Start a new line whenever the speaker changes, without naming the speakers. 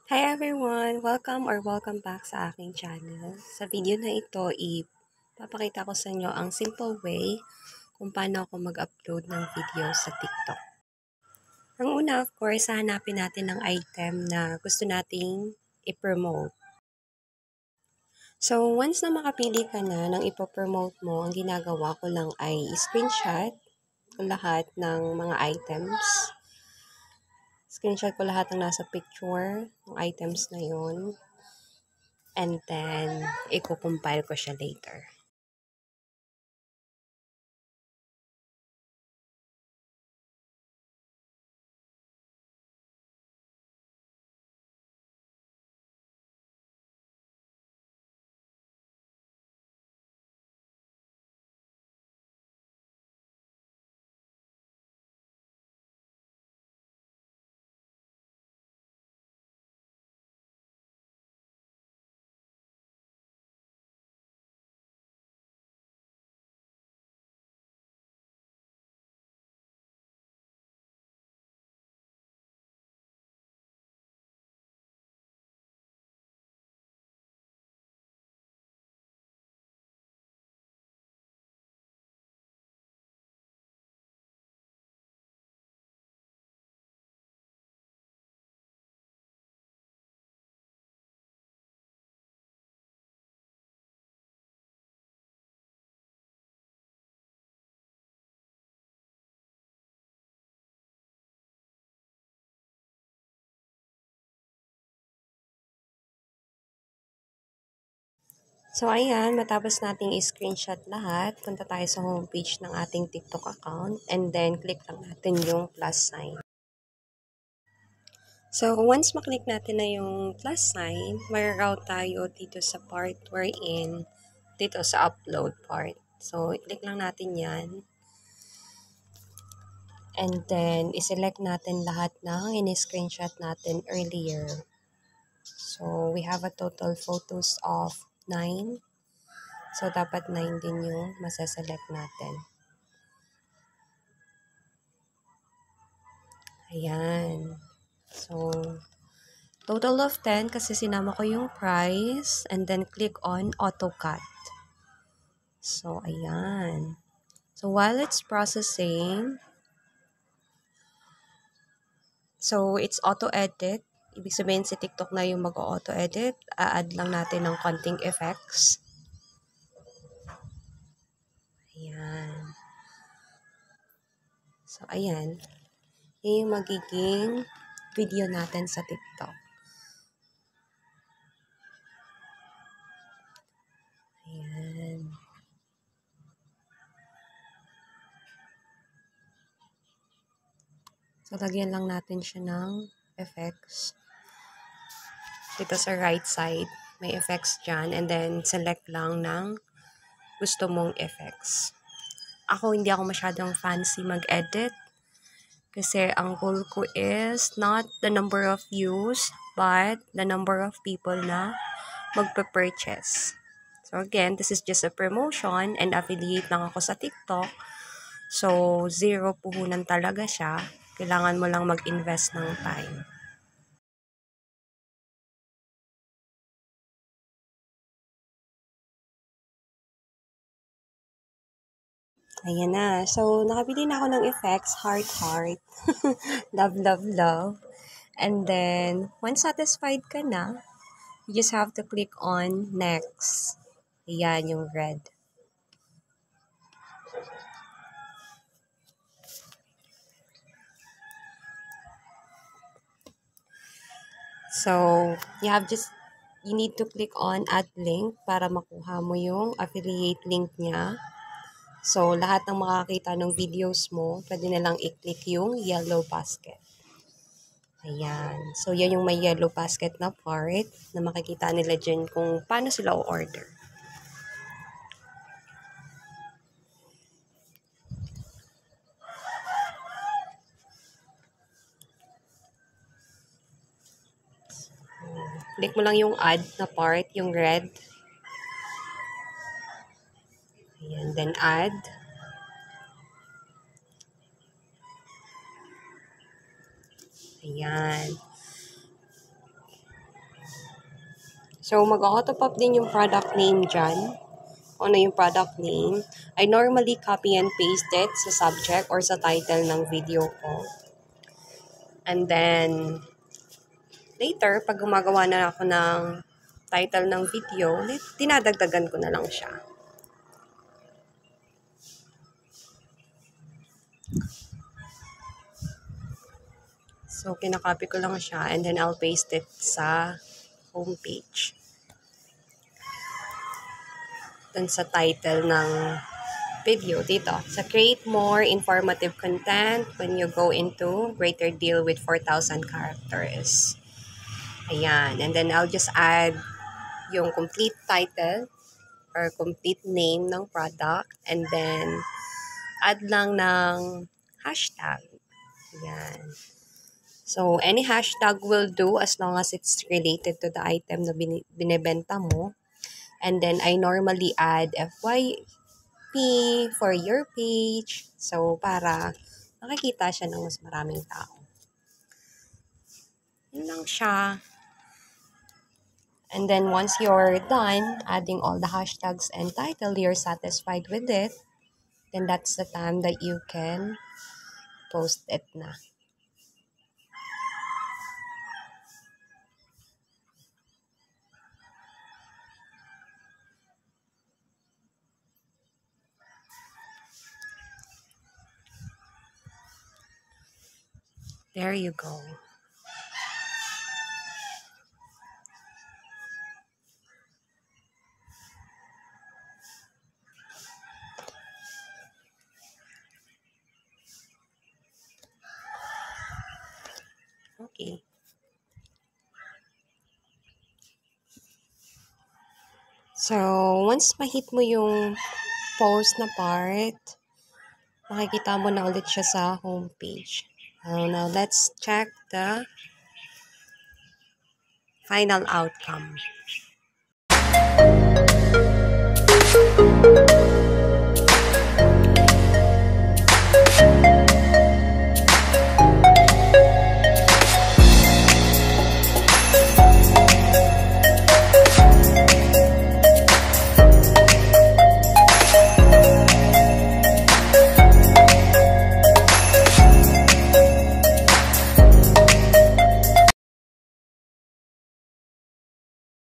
Hi everyone! Welcome back sa aking channel. Sa video na ito, ipapakita ko sa inyo ang simple way kung paano ako mag-upload ng video sa TikTok. Ang una, of course, hahanapin natin ang item na gusto nating i-promote. So, once na makapili ka na ng ipopromote mo, ang ginagawa ko lang ay screenshot ko lahat ng mga items. Screenshot ko lahat ng nasa picture, ng items na yun. And then, i-compile ko siya later. So, ayan, matapos nating i-screenshot lahat, punta tayo sa homepage ng ating TikTok account and then click lang natin yung plus sign. So, once maklik natin na yung plus sign, may-route tayo dito sa part wherein, dito sa upload part. So, i-click lang natin yan. And then, i-select natin lahat ng in-screenshot natin earlier. So, we have a total photos of 9. So, dapat 9 din yung masaselect natin. Ayan. So, total of 10 kasi sinama ko yung price and then click on AutoCut. So, ayan. So, while it's processing, so it's auto-edit. Ibig sabihin si TikTok na yung mag-auto-edit. A-add lang natin ng konting effects. Ayan. So, ayan. Yan yung magiging video natin sa TikTok. Ayan. So, lagyan lang natin siya ng effects. Dito sa right side, may effects dyan. And then, select lang ng gusto mong effects. Hindi ako masyadong fancy mag-edit. Kasi ang goal ko is not the number of views, but the number of people na magpa-purchase. So again, this is just a promotion and affiliate lang ako sa TikTok. So, zero puhunan talaga siya. Kailangan mo lang mag-invest ng time. Ayan na. So, nakabili na ako ng effects. Heart, heart. Love, love, love. And then, once satisfied ka na, you just have to click on next. Ayan, yung red. So, you need to click on add link para makuha mo yung affiliate link niya. So, lahat ng makakita ng videos mo, pwede na lang i-click yung yellow basket. Ayan. So, yan yung may yellow basket na part na makikita nila dyan kung paano sila o-order. Click mo lang yung add na part, yung red. Ayan, then add. Ayan. So, mag-auto pop din yung product name dyan. Ano yung product name. I normally copy and paste it sa subject or sa title ng video ko. And then, later, pag gumagawa na ako ng title ng video, dinadagdagan ko na lang siya. So, kinakopy ko lang siya and then I'll paste it sa homepage. Dun sa title ng video dito. So, create more informative content when you go into greater deal with 4,000 characters. Ayan. And then, I'll just add yung complete title or complete name ng product and then add lang ng hashtag. Ayan. So, any hashtag will do as long as it's related to the item na binibenta mo. And then, I normally add FYP for your page. So, para makikita siya ng mas maraming tao. Yun lang siya. And then, once you're done adding all the hashtags and title, you're satisfied with it, then that's the time that you can post it na. There you go. Okay. So, once ma-hit mo yung post na part, makikita mo na ulit siya sa homepage. Now, let's check the final outcome.